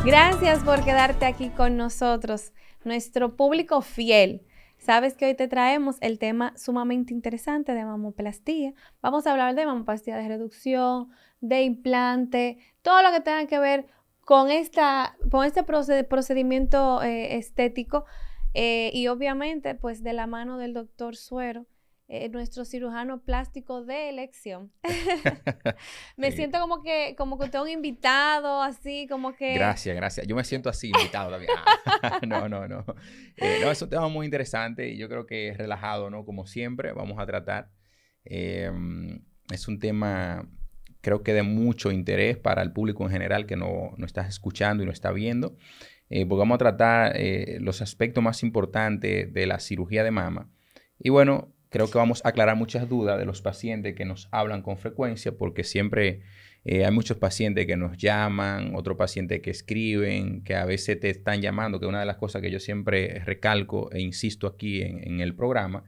Gracias por quedarte aquí con nosotros, nuestro público fiel. Sabes que hoy te traemos el tema sumamente interesante de mamoplastía. Vamos a hablar de mamoplastía de reducción, de implante, todo lo que tenga que ver con este procedimiento estético y obviamente pues de la mano del doctor Suero, nuestro cirujano plástico de elección. Me Sí. siento como que tengo un invitado, así, como que... Gracias, gracias. Yo me siento así invitado también. No, no, no. No, es un tema muy interesante y yo creo que es relajado, ¿no? Como siempre, vamos a tratar. Eh, es un tema, creo que de mucho interés para el público en general que no está escuchando y no está viendo, porque vamos a tratar los aspectos más importantes de la cirugía de mama. Y bueno, creo que vamos a aclarar muchas dudas de los pacientes que nos hablan con frecuencia, porque siempre hay muchos pacientes que nos llaman, otros pacientes que escriben, que a veces te están llamando, que es una de las cosas que yo siempre recalco e insisto aquí en el programa,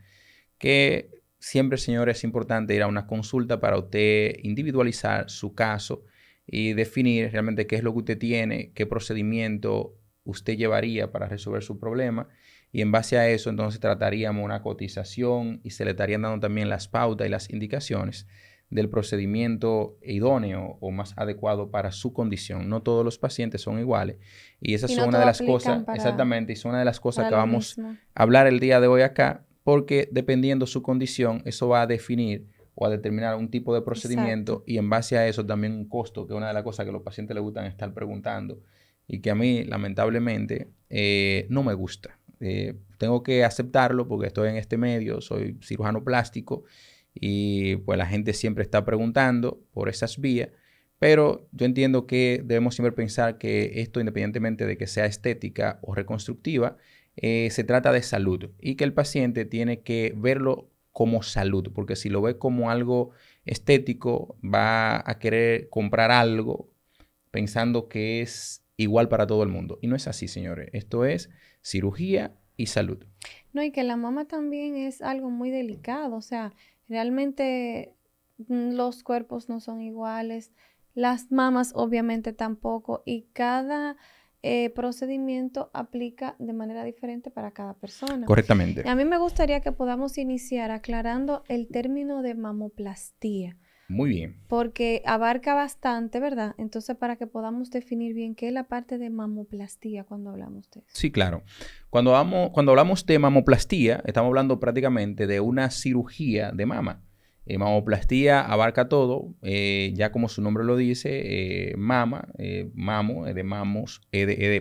que siempre, señores, es importante ir a una consulta para usted individualizar su caso y definir realmente qué es lo que usted tiene, qué procedimiento usted llevaría para resolver su problema. Y en base a eso, entonces trataríamos una cotización y se le estarían dando también las pautas y las indicaciones del procedimiento idóneo o más adecuado para su condición. No todos los pacientes son iguales. Y esas Y son no una de todo las cosas, aplican exactamente, y son una de las cosas para que lo vamos mismo. a hablar el día de hoy acá, porque dependiendo su condición, eso va a definir o a determinar un tipo de Exacto. procedimiento y en base a eso también un costo, que es una de las cosas que a los pacientes les gustan estar preguntando y que a mí lamentablemente no me gusta. Tengo que aceptarlo porque estoy en este medio, soy cirujano plástico y pues la gente siempre está preguntando por esas vías, pero yo entiendo que debemos siempre pensar que esto, independientemente de que sea estética o reconstructiva, se trata de salud y que el paciente tiene que verlo como salud, porque si lo ve como algo estético, va a querer comprar algo pensando que es igual para todo el mundo. Y no es así, señores. Esto es cirugía y salud. No, y que la mama también es algo muy delicado, o sea, realmente los cuerpos no son iguales, las mamas obviamente tampoco, y cada procedimiento aplica de manera diferente para cada persona. Correctamente. Y a mí me gustaría que podamos iniciar aclarando el término de mamoplastía, Muy bien. porque abarca bastante, ¿verdad? Entonces, para que podamos definir bien qué es la parte de mamoplastía cuando hablamos de eso. Sí, claro. Cuando hablamos de mamoplastía, estamos hablando prácticamente de una cirugía de mama. Mamoplastía abarca todo, ya como su nombre lo dice, mama, mamo, de mamos,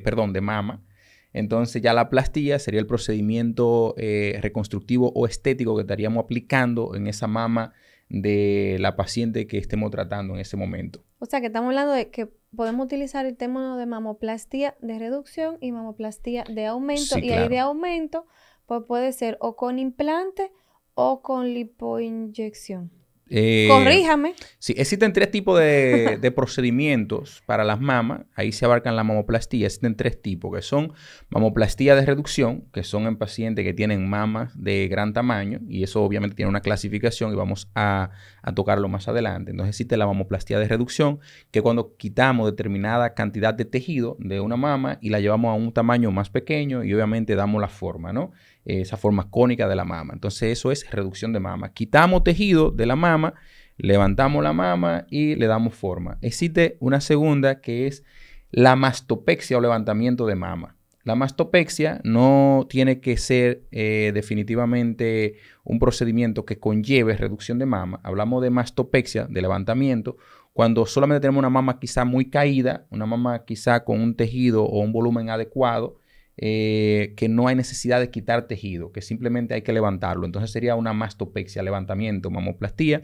perdón, de mama. Entonces ya la plastía sería el procedimiento reconstructivo o estético que estaríamos aplicando en esa mama de la paciente que estemos tratando en ese momento. O sea, que estamos hablando de que podemos utilizar el término de mamoplastía de reducción y mamoplastía de aumento. Sí, Y ahí de claro. aumento, pues puede ser o con implante o con lipoinyección. Eh, Corríjame. sí, existen tres tipos de procedimientos para las mamas. Ahí se abarcan la mamoplastía. Existen tres tipos, que son mamoplastía de reducción, que son en pacientes que tienen mamas de gran tamaño, y eso obviamente tiene una clasificación y vamos a tocarlo más adelante. Entonces existe la mamoplastía de reducción, que es cuando quitamos determinada cantidad de tejido de una mama y la llevamos a un tamaño más pequeño y obviamente damos la forma, ¿no? Esa forma cónica de la mama. Entonces eso es reducción de mama. Quitamos tejido de la mama, levantamos la mama y le damos forma. Existe una segunda que es la mastopexia o levantamiento de mama. La mastopexia no tiene que ser definitivamente un procedimiento que conlleve reducción de mama. Hablamos de mastopexia, de levantamiento, cuando solamente tenemos una mama quizá muy caída, una mama quizá con un tejido o un volumen adecuado, que no hay necesidad de quitar tejido, que simplemente hay que levantarlo. Entonces sería una mastopexia, levantamiento, mamoplastía,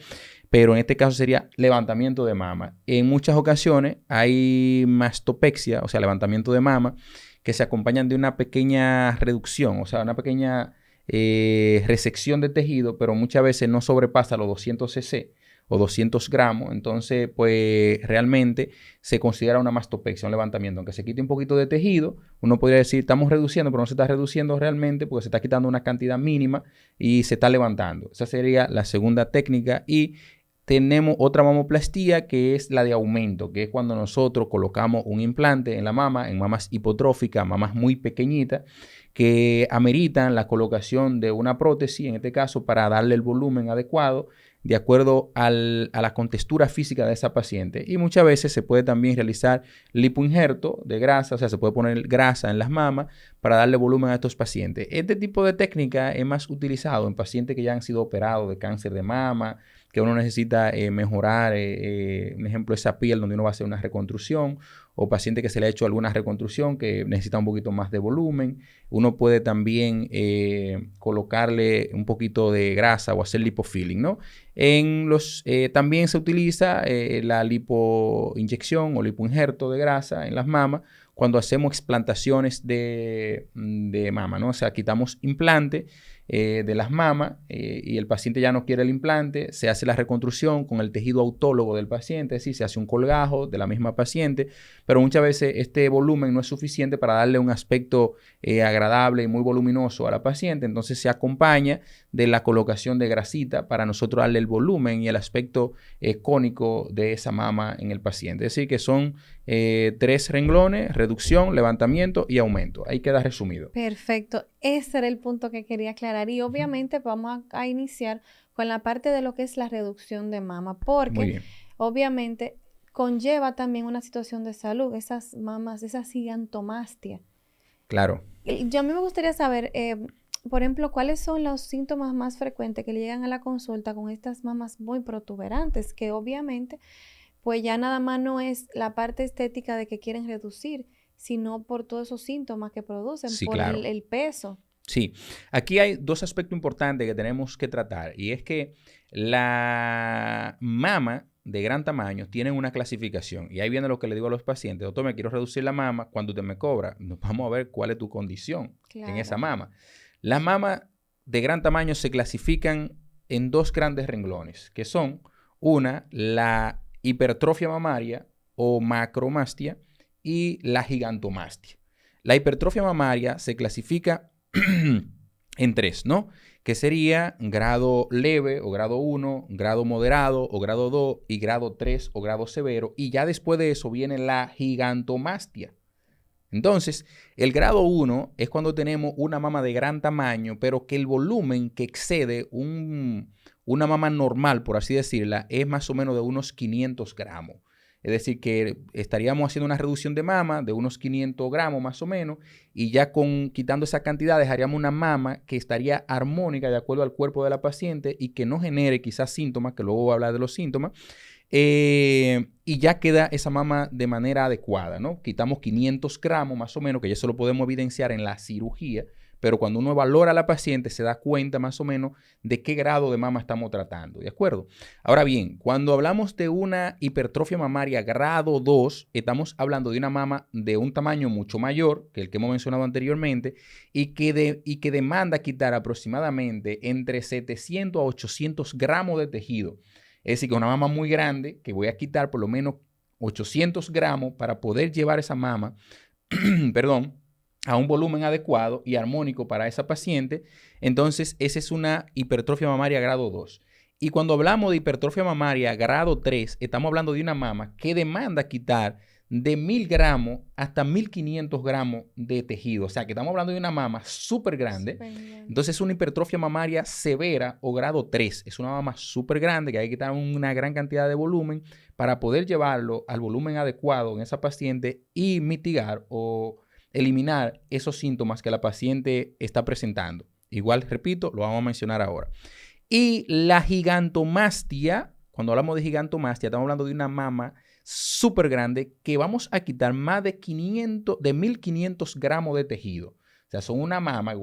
pero en este caso sería levantamiento de mama. En muchas ocasiones hay mastopexia, o sea, levantamiento de mama, que se acompañan de una pequeña reducción, o sea, una pequeña resección de tejido, pero muchas veces no sobrepasa los 200 cc o 200 gramos, entonces pues realmente se considera una mastopexia, un levantamiento. Aunque se quite un poquito de tejido, uno podría decir estamos reduciendo, pero no se está reduciendo realmente porque se está quitando una cantidad mínima y se está levantando. Esa sería la segunda técnica y tenemos otra mamoplastía que es la de aumento, que es cuando nosotros colocamos un implante en la mama, en mamas hipotróficas, mamas muy pequeñitas, que ameritan la colocación de una prótesis, en este caso, para darle el volumen adecuado de acuerdo a la contextura física de esa paciente. Y muchas veces se puede también realizar lipoinjerto de grasa, o sea, se puede poner grasa en las mamas para darle volumen a estos pacientes. Este tipo de técnica es más utilizado en pacientes que ya han sido operados de cáncer de mama, que uno necesita mejorar, un ejemplo, esa piel donde uno va a hacer una reconstrucción, o paciente que se le ha hecho alguna reconstrucción que necesita un poquito más de volumen. Uno puede también colocarle un poquito de grasa o hacer lipofilling, ¿no? También se utiliza la lipoinyección o lipoinjerto de grasa en las mamas cuando hacemos explantaciones de mama, ¿no? O sea, quitamos implante de las mamas y el paciente ya no quiere el implante, se hace la reconstrucción con el tejido autólogo del paciente, es decir, se hace un colgajo de la misma paciente, pero muchas veces este volumen no es suficiente para darle un aspecto agradable y muy voluminoso a la paciente, entonces se acompaña de la colocación de grasita para nosotros darle el volumen y el aspecto cónico de esa mama en el paciente. Es decir, que son 3 renglones: reducción, levantamiento y aumento. Ahí queda resumido. Perfecto. Ese era el punto que quería aclarar. Y obviamente vamos a iniciar con la parte de lo que es la reducción de mama, porque obviamente conlleva también una situación de salud, esas mamas, esa gigantomastia. Claro. A mí me gustaría saber, por ejemplo, cuáles son los síntomas más frecuentes que le llegan a la consulta con estas mamas muy protuberantes, que obviamente pues ya nada más no es la parte estética de que quieren reducir, sino por todos esos síntomas que producen, Sí, por claro. el peso. Sí, aquí hay 2 aspectos importantes que tenemos que tratar, y es que la mama de gran tamaño tiene una clasificación, y ahí viene lo que le digo a los pacientes: doctor, me quiero reducir la mama, ¿cuánto usted me cobra? Nos vamos a ver cuál es tu condición en esa mama. Las mamas de gran tamaño se clasifican en 2 grandes renglones, que son la hipertrofia mamaria o macromastia y la gigantomastia. La hipertrofia mamaria se clasifica en 3, ¿no? Que sería grado leve o grado 1, grado moderado o grado 2 y grado 3 o grado severo. Y ya después de eso viene la gigantomastia. Entonces, el grado 1 es cuando tenemos una mama de gran tamaño, pero que el volumen que excede una mama normal, por así decirla, es más o menos de unos 500 gramos. Es decir, que estaríamos haciendo una reducción de mama de unos 500 gramos más o menos, y ya quitando esa cantidad dejaríamos una mama que estaría armónica de acuerdo al cuerpo de la paciente y que no genere quizás síntomas, que luego voy a hablar de los síntomas, y ya queda esa mama de manera adecuada, ¿no? Quitamos 500 gramos más o menos, que ya eso lo podemos evidenciar en la cirugía, pero cuando uno valora a la paciente se da cuenta más o menos de qué grado de mama estamos tratando, ¿de acuerdo? Ahora bien, cuando hablamos de una hipertrofia mamaria grado 2, estamos hablando de una mama de un tamaño mucho mayor que el que hemos mencionado anteriormente y que demanda quitar aproximadamente entre 700 a 800 gramos de tejido. Es decir, que una mama muy grande, que voy a quitar por lo menos 800 gramos para poder llevar esa mama, perdón, a un volumen adecuado y armónico para esa paciente. Entonces, esa es una hipertrofia mamaria grado 2. Y cuando hablamos de hipertrofia mamaria grado 3, estamos hablando de una mama que demanda quitar de 1000 gramos hasta 1500 gramos de tejido. O sea, que estamos hablando de una mama súper grande. Entonces, es una hipertrofia mamaria severa o grado 3. Es una mama súper grande que hay que quitar una gran cantidad de volumen para poder llevarlo al volumen adecuado en esa paciente y mitigar o eliminar esos síntomas que la paciente está presentando. Igual, repito, lo vamos a mencionar ahora. Y la gigantomastia, cuando hablamos de gigantomastia, estamos hablando de una mama súper grande que vamos a quitar más de 1500 gramos de tejido. O sea, son una mama,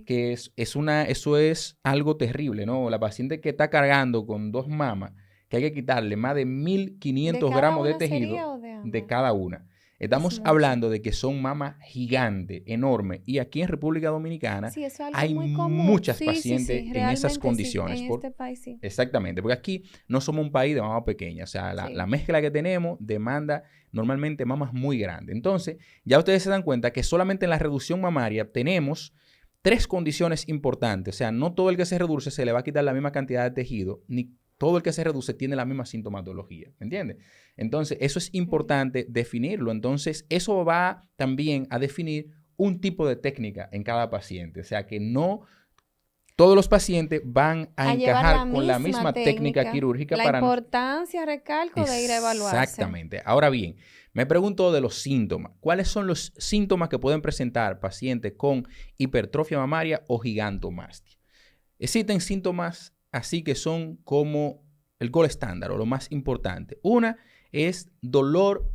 eso es algo terrible, ¿no? La paciente que está cargando con 2 mamas, que hay que quitarle más de 1500 gramos de tejido de cada una. Estamos hablando de que son mamas gigantes, enormes. Y aquí en República Dominicana hay muchas pacientes en esas condiciones. En este país, sí. Exactamente, porque aquí no somos un país de mamas pequeñas. O sea, la mezcla que tenemos demanda normalmente mamas muy grandes. Entonces, ya ustedes se dan cuenta que solamente en la reducción mamaria tenemos 3 condiciones importantes. O sea, no todo el que se reduce se le va a quitar la misma cantidad de tejido, ni todo el que se reduce tiene la misma sintomatología, ¿me entiendes? Entonces, eso es importante definirlo. Entonces, eso va también a definir un tipo de técnica en cada paciente. O sea, que no todos los pacientes van a encajar con la misma técnica quirúrgica. La importancia, recalco, de ir a evaluarse. Exactamente. Ahora bien, me pregunto de los síntomas. ¿Cuáles son los síntomas que pueden presentar pacientes con hipertrofia mamaria o gigantomastia? Existen síntomas así que son como el gold estándar o lo más importante. Una es dolor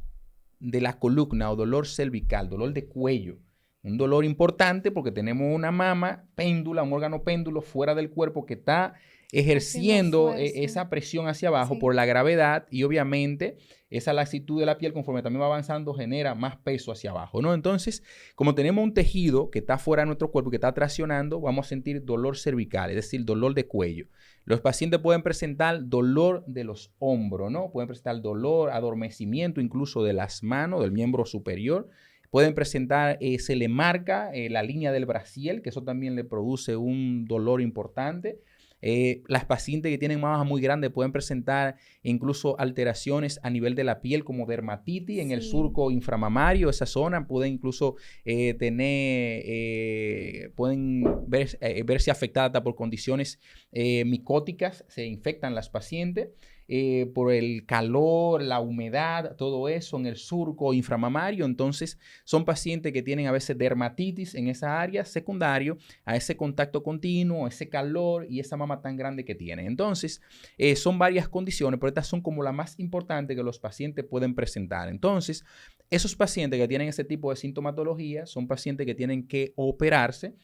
de la columna o dolor cervical, dolor de cuello. Un dolor importante porque tenemos una mama péndula, un órgano péndulo fuera del cuerpo que está ejerciendo esa presión hacia abajo por la gravedad y obviamente esa laxitud de la piel conforme también va avanzando genera más peso hacia abajo, ¿no? Entonces, como tenemos un tejido que está fuera de nuestro cuerpo, que está traccionando, vamos a sentir dolor cervical, es decir, dolor de cuello. Los pacientes pueden presentar dolor de los hombros, ¿no? Pueden presentar dolor, adormecimiento incluso de las manos, del miembro superior. Pueden presentar, se le marca la línea del brasier, que eso también le produce un dolor importante. Las pacientes que tienen mamas muy grandes pueden presentar incluso alteraciones a nivel de la piel como dermatitis en el surco inframamario, esa zona puede incluso pueden verse afectadas por condiciones micóticas, se infectan las pacientes. Por el calor, la humedad, todo eso en el surco inframamario. Entonces, son pacientes que tienen a veces dermatitis en esa área secundario a ese contacto continuo, ese calor y esa mama tan grande que tienen. Entonces, son varias condiciones, pero estas son como las más importantes que los pacientes pueden presentar. Entonces, esos pacientes que tienen ese tipo de sintomatología son pacientes que tienen que operarse,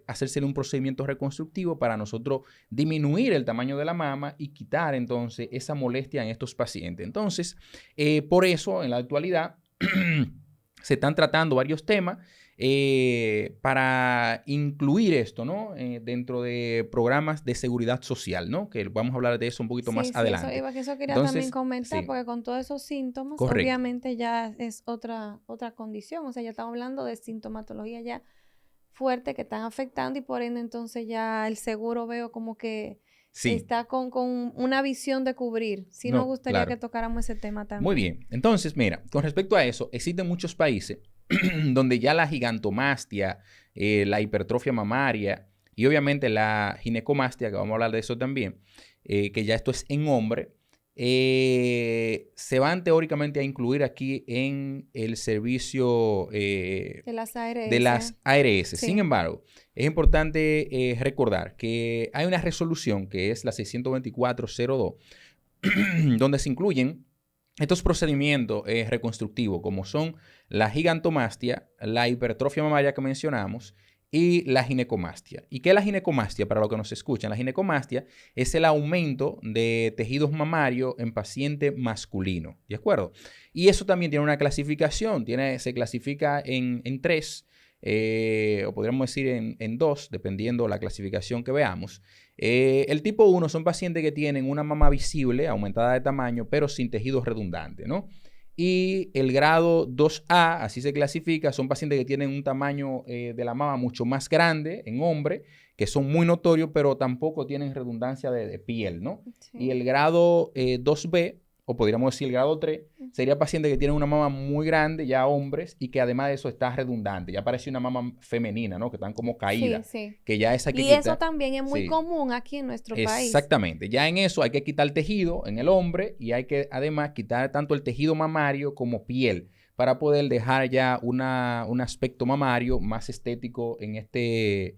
hacerse un procedimiento reconstructivo para nosotros disminuir el tamaño de la mama y quitar entonces esa molestia en estos pacientes. Entonces, por eso en la actualidad se están tratando varios temas para incluir esto, ¿no? Dentro de programas de seguridad social, ¿no? Que vamos a hablar de eso un poquito más adelante. Eso quería también comentar, porque con todos esos síntomas, obviamente ya es otra condición. O sea, ya estamos hablando de sintomatología ya fuerte que están afectando y por ende entonces ya el seguro veo como que está con una visión de cubrir. Sí, nos gustaría que tocáramos ese tema también. Muy bien. Entonces, mira, con respecto a eso, existen muchos países donde ya la gigantomastia, la hipertrofia mamaria y obviamente la ginecomastia, que vamos a hablar de eso también, que ya esto es en hombre, se van teóricamente a incluir aquí en el servicio de las ARS. Sí. Sin embargo, es importante recordar que hay una resolución que es la 624-02, donde se incluyen estos procedimientos reconstructivos como son la gigantomastia, la hipertrofia mamaria que mencionamos y la ginecomastia. ¿Y qué es la ginecomastia? Para los que nos escuchan, la ginecomastia es el aumento de tejidos mamarios en paciente masculino, ¿de acuerdo? Y eso también tiene una clasificación, se clasifica en tres, o podríamos decir en dos, dependiendo la clasificación que veamos. El tipo 1 son pacientes que tienen una mama visible, aumentada de tamaño, pero sin tejido redundante, ¿no? Y el grado 2A, así se clasifica, son pacientes que tienen un tamaño de la mama mucho más grande en hombre, que son muy notorios, pero tampoco tienen redundancia de piel, ¿no? Sí. Y el grado 2B, o podríamos decir el grado 3, sería paciente que tiene una mama muy grande, ya hombres, y que además de eso está redundante. Ya parece una mama femenina, ¿no? Que están como caídas. Sí. Que ya esa hay que quitar. Eso también es muy común aquí en nuestro país. Exactamente. Ya en eso hay que quitar tejido en el hombre y hay que además quitar tanto el tejido mamario como piel para poder dejar ya un aspecto mamario más estético en este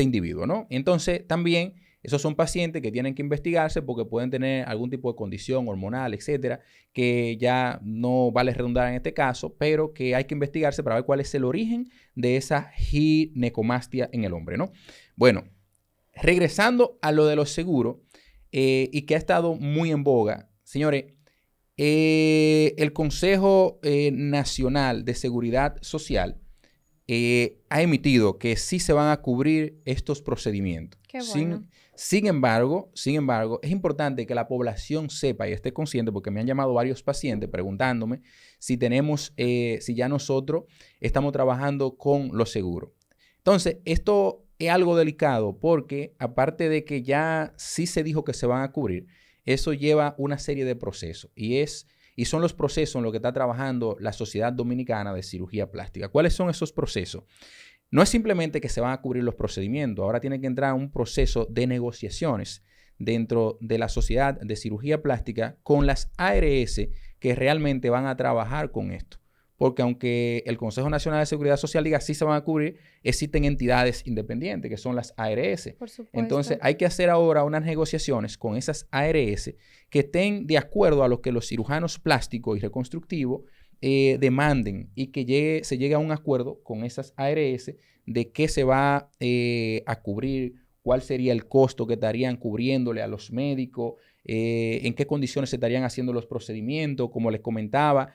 individuo, ¿no? Entonces, también esos son pacientes que tienen que investigarse porque pueden tener algún tipo de condición hormonal, etcétera, que ya no vale redundar en este caso, pero que hay que investigarse para ver cuál es el origen de esa ginecomastia en el hombre, ¿no? Bueno, regresando a lo de los seguros y que ha estado muy en boga, señores, el Consejo Nacional de Seguridad Social ha emitido que sí se van a cubrir estos procedimientos. Qué bueno. Sin embargo, es importante que la población sepa y esté consciente, porque me han llamado varios pacientes preguntándome si ya nosotros estamos trabajando con los seguros. Entonces, esto es algo delicado porque aparte de que ya sí se dijo que se van a cubrir, eso lleva una serie de procesos y son los procesos en los que está trabajando la Sociedad Dominicana de Cirugía Plástica. ¿Cuáles son esos procesos? No es simplemente que se van a cubrir los procedimientos, ahora tiene que entrar un proceso de negociaciones dentro de la Sociedad de Cirugía Plástica con las ARS que realmente van a trabajar con esto. Porque aunque el Consejo Nacional de Seguridad Social diga sí se van a cubrir, existen entidades independientes que son las ARS. Por supuesto. Entonces hay que hacer ahora unas negociaciones con esas ARS que estén de acuerdo a lo que los cirujanos plásticos y reconstructivos demanden y que se llegue a un acuerdo con esas ARS de qué se va a cubrir, cuál sería el costo que estarían cubriéndole a los médicos, en qué condiciones se estarían haciendo los procedimientos. Como les comentaba,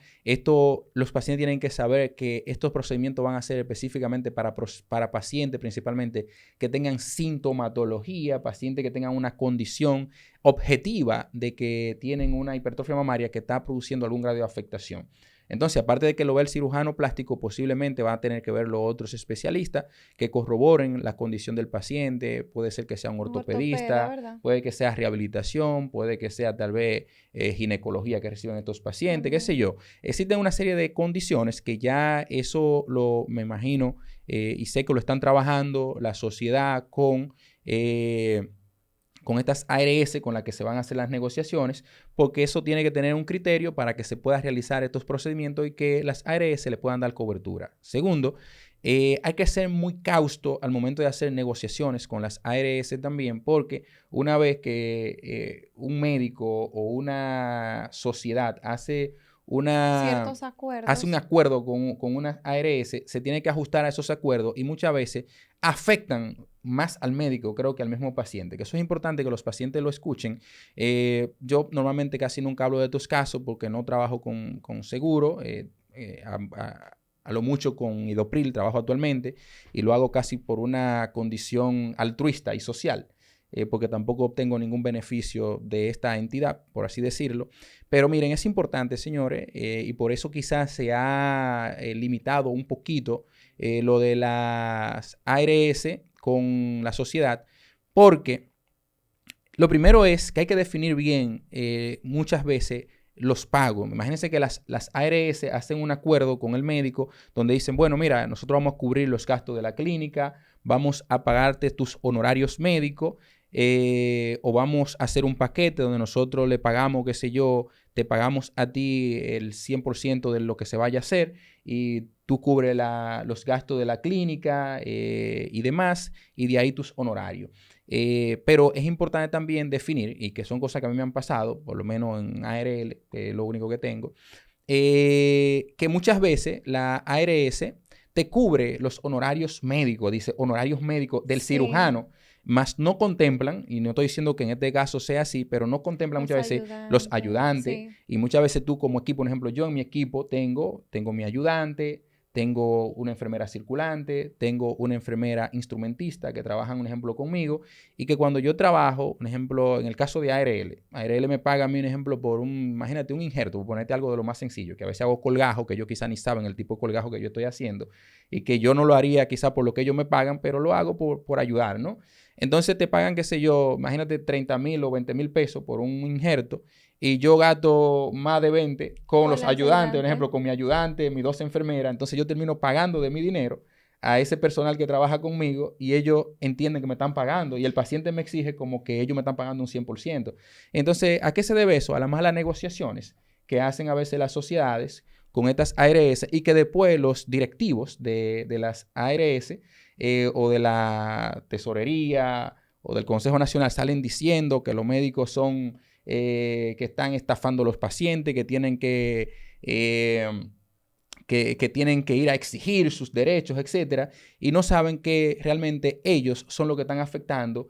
los pacientes tienen que saber que estos procedimientos van a ser específicamente para pacientes principalmente que tengan sintomatología, pacientes que tengan una condición objetiva de que tienen una hipertrofia mamaria que está produciendo algún grado de afectación. Entonces, aparte de que lo ve el cirujano plástico, posiblemente van a tener que verlo otros especialistas que corroboren la condición del paciente. Puede ser que sea un ortopedista, puede que sea rehabilitación, puede que sea tal vez ginecología que reciben estos pacientes, qué sé yo. Existen una serie de condiciones que ya eso me imagino y sé que lo están trabajando la sociedad con estas ARS con las que se van a hacer las negociaciones, porque eso tiene que tener un criterio para que se pueda realizar estos procedimientos y que las ARS le puedan dar cobertura. Segundo, hay que ser muy cauto al momento de hacer negociaciones con las ARS también, porque una vez que un médico o una sociedad hace un acuerdo con unas ARS, se tiene que ajustar a esos acuerdos y muchas veces afectan más al médico, creo que al mismo paciente, que eso es importante que los pacientes lo escuchen. Yo normalmente casi nunca hablo de estos casos porque no trabajo con seguro, a lo mucho con Idopril trabajo actualmente y lo hago casi por una condición altruista y social. Porque tampoco obtengo ningún beneficio de esta entidad, por así decirlo. Pero miren, es importante, señores, y por eso quizás se ha limitado un poquito lo de las ARS con la sociedad, porque lo primero es que hay que definir bien muchas veces los pagos. Imagínense que las ARS hacen un acuerdo con el médico donde dicen, bueno, mira, nosotros vamos a cubrir los gastos de la clínica, vamos a pagarte tus honorarios médicos, o vamos a hacer un paquete donde nosotros le pagamos, qué sé yo, te pagamos a ti el 100% de lo que se vaya a hacer y tú cubres los gastos de la clínica y demás, y de ahí tus honorarios. Pero es importante también definir, y que son cosas que a mí me han pasado, por lo menos en ARL, que es lo único que tengo, que muchas veces la ARS te cubre los honorarios médicos, dice honorarios médicos del cirujano, más no contemplan, y no estoy diciendo que en este caso sea así, pero no contemplan muchas veces los ayudantes. Y muchas veces tú como equipo, por ejemplo, yo en mi equipo tengo mi ayudante, tengo una enfermera circulante, tengo una enfermera instrumentista que trabajan, un ejemplo, conmigo, y que cuando yo trabajo, un ejemplo, en el caso de ARL me paga a mí, un ejemplo, imagínate, un injerto, por ponerte algo de lo más sencillo, que a veces hago colgajo, que ellos quizá ni saben el tipo de colgajo que yo estoy haciendo, y que yo no lo haría quizá por lo que ellos me pagan, pero lo hago por ayudar, ¿no? Entonces te pagan, qué sé yo, imagínate 30,000 o 20,000 pesos por un injerto y yo gasto más de 20 con los ayudantes, por ejemplo, con mi ayudante, mis 2 enfermeras. Entonces yo termino pagando de mi dinero a ese personal que trabaja conmigo y ellos entienden que me están pagando y el paciente me exige como que ellos me están pagando un 100%. Entonces, ¿a qué se debe eso? A las malas negociaciones que hacen a veces las sociedades con estas ARS y que después los directivos de las ARS o de la tesorería o del Consejo Nacional salen diciendo que los médicos son que están estafando a los pacientes, que tienen que tienen que ir a exigir sus derechos, etcétera, y no saben que realmente ellos son los que están afectando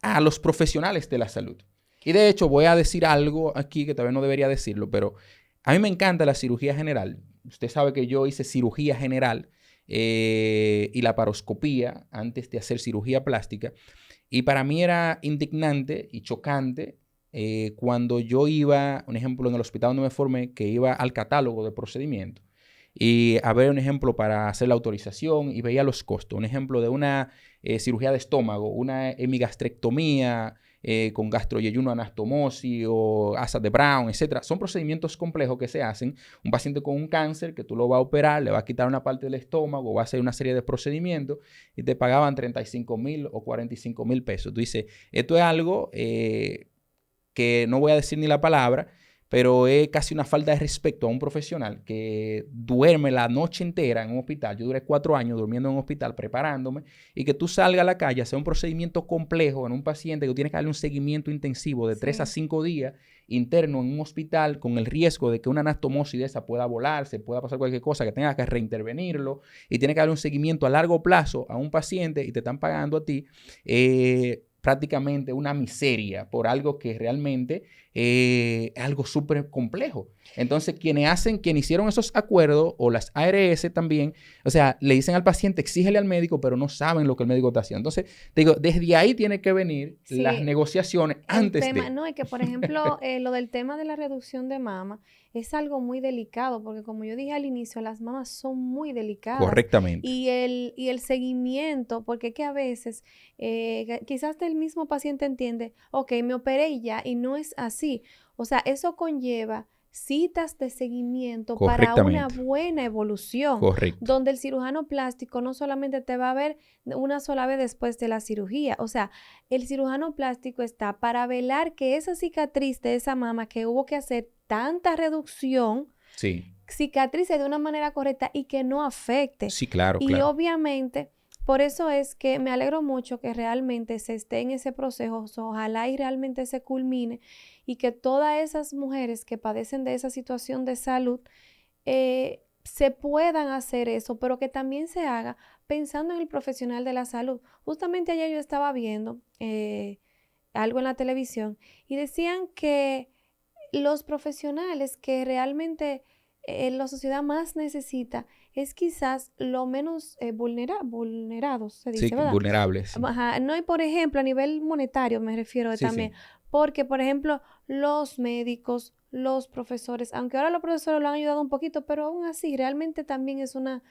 a los profesionales de la salud. Y de hecho voy a decir algo aquí que todavía no debería decirlo, pero a mí me encanta la cirugía general. Usted sabe que yo hice cirugía general y laparoscopía antes de hacer cirugía plástica. Y para mí era indignante y chocante cuando yo iba, un ejemplo, en el hospital donde me formé, que iba al catálogo de procedimientos y a ver un ejemplo para hacer la autorización y veía los costos. Un ejemplo de una cirugía de estómago, una hemigastrectomía con gastroyeyuno anastomosis o asas de Brown, etcétera. Son procedimientos complejos que se hacen. Un paciente con un cáncer que tú lo vas a operar, le vas a quitar una parte del estómago, va a hacer una serie de procedimientos y te pagaban 35,000 o 45,000 pesos. Tú dices, esto es algo que no voy a decir ni la palabra, pero es casi una falta de respeto a un profesional que duerme la noche entera en un hospital. Yo duré 4 años durmiendo en un hospital preparándome y que tú salgas a la calle a hacer un procedimiento complejo en un paciente que tú tienes que darle un seguimiento intensivo de 3 a 5 días interno en un hospital con el riesgo de que una anastomosis de esa pueda volar, se pueda pasar cualquier cosa, que tengas que reintervenirlo y tienes que darle un seguimiento a largo plazo a un paciente y te están pagando a ti prácticamente una miseria por algo que realmente es algo súper complejo. Entonces, quienes hicieron esos acuerdos, o las ARS también, o sea, le dicen al paciente, exígele al médico, pero no saben lo que el médico está haciendo. Entonces, te digo, desde ahí tiene que venir las negociaciones antes de... No, es que, por ejemplo, lo del tema de la reducción de mama es algo muy delicado, porque como yo dije al inicio, las mamas son muy delicadas. Correctamente. Y el seguimiento, porque es que a veces quizás el mismo paciente entiende, ok, me operé y ya, y no es así. O sea, eso conlleva citas de seguimiento para una buena evolución. Correcto. Donde el cirujano plástico no solamente te va a ver una sola vez después de la cirugía. O sea, el cirujano plástico está para velar que esa cicatriz de esa mama que hubo que hacer tanta reducción, cicatrice de una manera correcta y que no afecte. Sí, claro, y obviamente, por eso es que me alegro mucho que realmente se esté en ese proceso, ojalá y realmente se culmine y que todas esas mujeres que padecen de esa situación de salud se puedan hacer eso, pero que también se haga pensando en el profesional de la salud. Justamente ayer yo estaba viendo algo en la televisión y decían que los profesionales que realmente la sociedad más necesita es quizás lo menos vulnerados, se dice, ¿verdad? Vulnerables. Ajá. No, y por ejemplo, a nivel monetario me refiero también. Porque, por ejemplo, los médicos, los profesores, aunque ahora los profesores lo han ayudado un poquito, pero aún así realmente también es una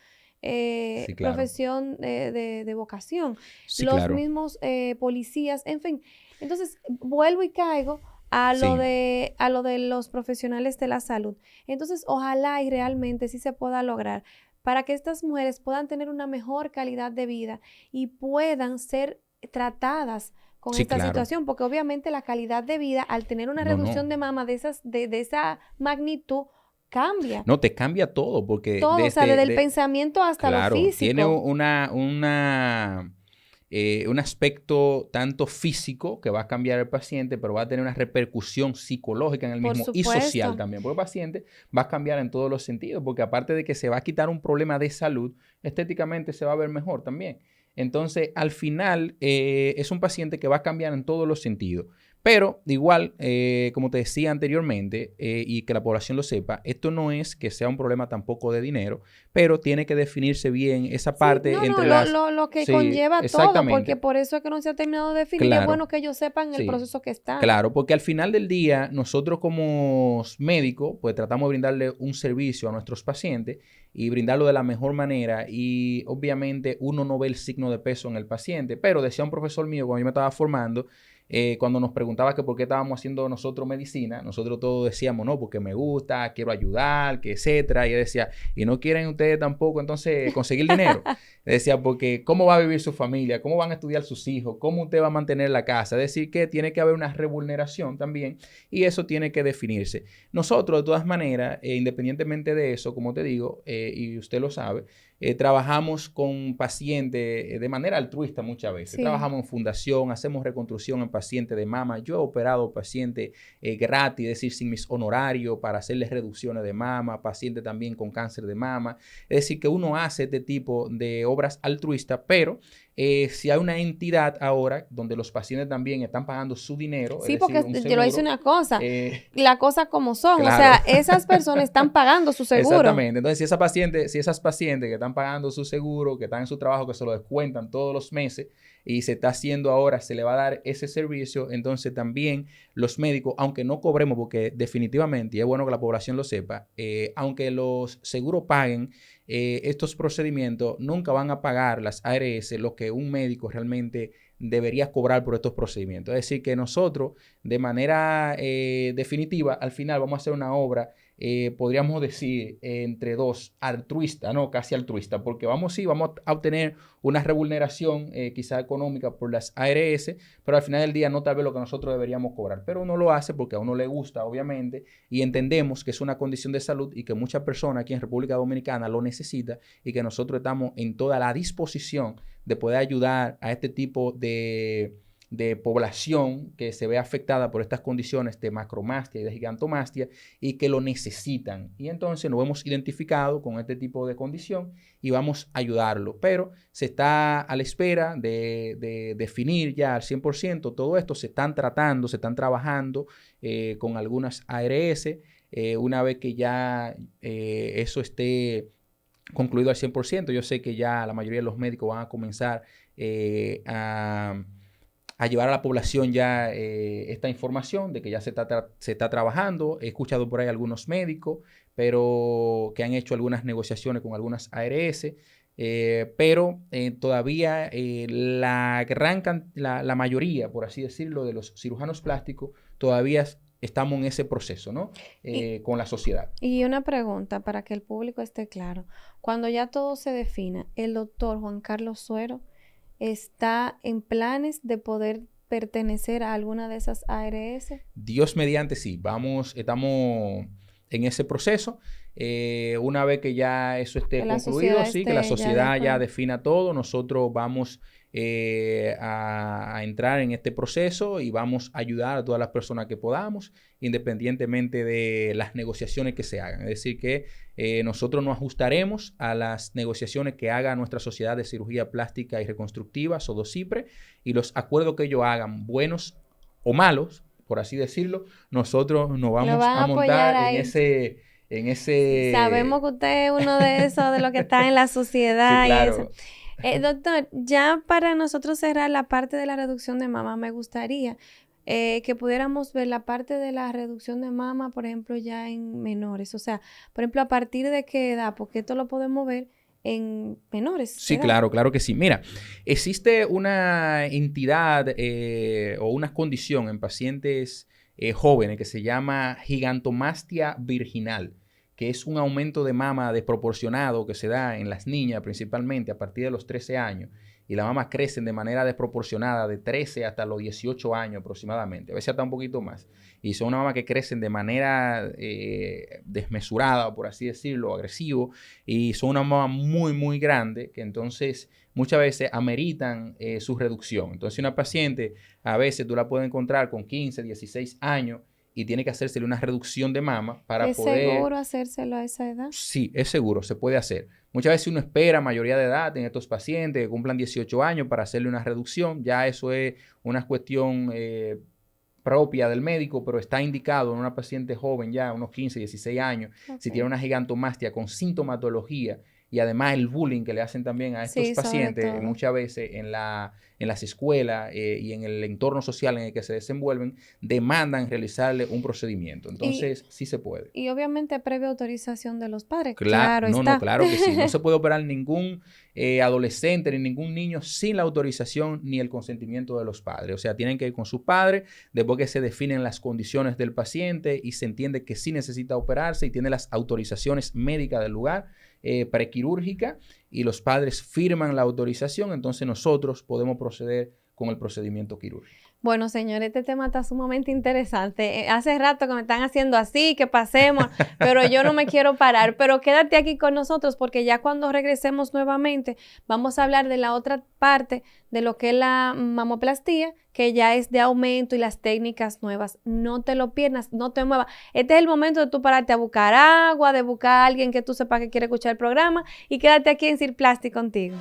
profesión de vocación. Los mismos policías, en fin. Entonces, vuelvo y caigo a lo de los profesionales de la salud. Entonces, ojalá y realmente sí se pueda lograr para que estas mujeres puedan tener una mejor calidad de vida y puedan ser tratadas con esta situación, porque obviamente la calidad de vida al tener una reducción de mama de esa magnitud cambia. No, te cambia todo, porque... Todo, o sea, desde el pensamiento hasta lo físico. Tiene un aspecto tanto físico que va a cambiar el paciente, pero va a tener una repercusión psicológica en el mismo y social también. Porque el paciente va a cambiar en todos los sentidos, porque aparte de que se va a quitar un problema de salud, estéticamente se va a ver mejor también. Entonces, al final, es un paciente que va a cambiar en todos los sentidos. Pero, igual, como te decía anteriormente, y que la población lo sepa, esto no es que sea un problema tampoco de dinero, pero tiene que definirse bien esa parte entre lo que conlleva todo, porque por eso es que no se ha terminado de definir. Y es bueno que ellos sepan el proceso que está. Claro, porque al final del día, nosotros como médicos, pues tratamos de brindarle un servicio a nuestros pacientes y brindarlo de la mejor manera. Y obviamente uno no ve el signo de peso en el paciente, pero decía un profesor mío cuando yo me estaba formando, cuando nos preguntaba que por qué estábamos haciendo nosotros medicina, nosotros todos decíamos, no, porque me gusta, quiero ayudar, que etcétera. Y él decía, ¿y no quieren ustedes tampoco entonces conseguir dinero? Decía, porque ¿cómo va a vivir su familia? ¿Cómo van a estudiar sus hijos? ¿Cómo usted va a mantener la casa? Es decir, que tiene que haber una remuneración también y eso tiene que definirse. Nosotros, de todas maneras, independientemente de eso, como te digo, y usted lo sabe, trabajamos con pacientes de manera altruista muchas veces. Trabajamos en fundación, hacemos reconstrucción en pacientes de mama. Yo he operado pacientes gratis, es decir, sin mis honorarios para hacerles reducciones de mama, pacientes también con cáncer de mama. Es decir, que uno hace este tipo de obras altruistas, pero si hay una entidad ahora donde los pacientes también están pagando su dinero. Sí, es porque decir, un yo lo hice seguro, una cosa, la cosa como son, claro. o sea, esas personas están pagando su seguro. Exactamente. Entonces, si esas pacientes que están pagando su seguro, que están en su trabajo, que se lo descuentan todos los meses y se está haciendo ahora, se le va a dar ese servicio, entonces también los médicos, aunque no cobremos, porque definitivamente, y es bueno que la población lo sepa, aunque los seguros paguen estos procedimientos, nunca van a pagar las ARS lo que un médico realmente debería cobrar por estos procedimientos. Es decir, que nosotros, de manera definitiva, al final vamos a hacer una obra, podríamos decir, entre dos, altruista, ¿no? Casi altruista, porque vamos a obtener una remuneración quizá económica por las ARS, pero al final del día no tal vez lo que nosotros deberíamos cobrar. Pero uno lo hace porque a uno le gusta, obviamente, y entendemos que es una condición de salud y que muchas personas aquí en República Dominicana lo necesitan y que nosotros estamos en toda la disposición de poder ayudar a este tipo de población que se ve afectada por estas condiciones de macromastia y de gigantomastia y que lo necesitan. Y entonces nos hemos identificado con este tipo de condición y vamos a ayudarlo. Pero se está a la espera de definir ya al 100% todo esto. Se están tratando, se están trabajando con algunas ARS. Una vez que ya eso esté concluido al 100%, yo sé que ya la mayoría de los médicos van a comenzar a llevar a la población ya esta información de que ya se está trabajando. He escuchado por ahí algunos médicos, pero que han hecho algunas negociaciones con algunas ARS, pero todavía la mayoría, por así decirlo, de los cirujanos plásticos todavía estamos en ese proceso, ¿no? Con la sociedad. Y una pregunta para que el público esté claro. Cuando ya todo se defina, el doctor Juan Carlos Suero está en planes de poder pertenecer a alguna de esas ARS. Dios mediante, sí. Estamos en ese proceso. Una vez que ya eso esté concluido, sí, que la sociedad ya defina todo, nosotros vamos a entrar en este proceso y vamos a ayudar a todas las personas que podamos, independientemente de las negociaciones que se hagan. Es decir, que nosotros nos ajustaremos a las negociaciones que haga nuestra Sociedad de Cirugía Plástica y Reconstructiva, SODOCIPRE, y los acuerdos que ellos hagan, buenos o malos, por así decirlo, nosotros nos vamos a montar en ese... Sabemos que usted es uno de esos, de los que está en la sociedad. Sí, claro. Y eso. Doctor, ya para nosotros cerrar la parte de la reducción de mama, me gustaría que pudiéramos ver la parte de la reducción de mama, por ejemplo, ya en menores. O sea, por ejemplo, ¿a partir de qué edad? Porque esto lo podemos ver en menores. Sí, claro que sí. Mira, existe una entidad o una condición en pacientes jóvenes que se llama gigantomastia virginal, que es un aumento de mama desproporcionado que se da en las niñas principalmente a partir de los 13 años. Y las mamas crecen de manera desproporcionada de 13 hasta los 18 años aproximadamente, a veces hasta un poquito más. Y son unas mamas que crecen de manera desmesurada, por así decirlo, agresivo. Y son unas mamas muy, muy grandes que entonces muchas veces ameritan su reducción. Entonces una paciente a veces tú la puedes encontrar con 15, 16 años y tiene que hacérsele una reducción de mama para poder... ¿Es seguro hacérselo a esa edad? Sí, es seguro, se puede hacer. Muchas veces uno espera mayoría de edad en estos pacientes que cumplan 18 años para hacerle una reducción. Ya eso es una cuestión propia del médico, pero está indicado en una paciente joven ya, unos 15, 16 años, si tiene una gigantomastia con sintomatología y además el bullying que le hacen también a estos pacientes muchas veces en las escuelas y en el entorno social en el que se desenvuelven, demandan realizarle un procedimiento. Entonces, sí se puede. Y obviamente previa autorización de los padres. Claro que sí. No se puede operar ningún adolescente ni ningún niño sin la autorización ni el consentimiento de los padres. O sea, tienen que ir con sus padres después que se definen las condiciones del paciente y se entiende que sí necesita operarse y tiene las autorizaciones médicas del lugar, prequirúrgica, y los padres firman la autorización, entonces nosotros podemos proceder con el procedimiento quirúrgico. Bueno, señor, este tema está sumamente interesante. Hace rato que me están haciendo así, que pasemos, pero yo no me quiero parar. Pero quédate aquí con nosotros porque ya cuando regresemos nuevamente vamos a hablar de la otra parte de lo que es la mamoplastía, que ya es de aumento y las técnicas nuevas. No te lo pierdas, no te muevas. Este es el momento de tú pararte a buscar agua, de buscar a alguien que tú sepas que quiere escuchar el programa y quédate aquí en Cirplastic contigo.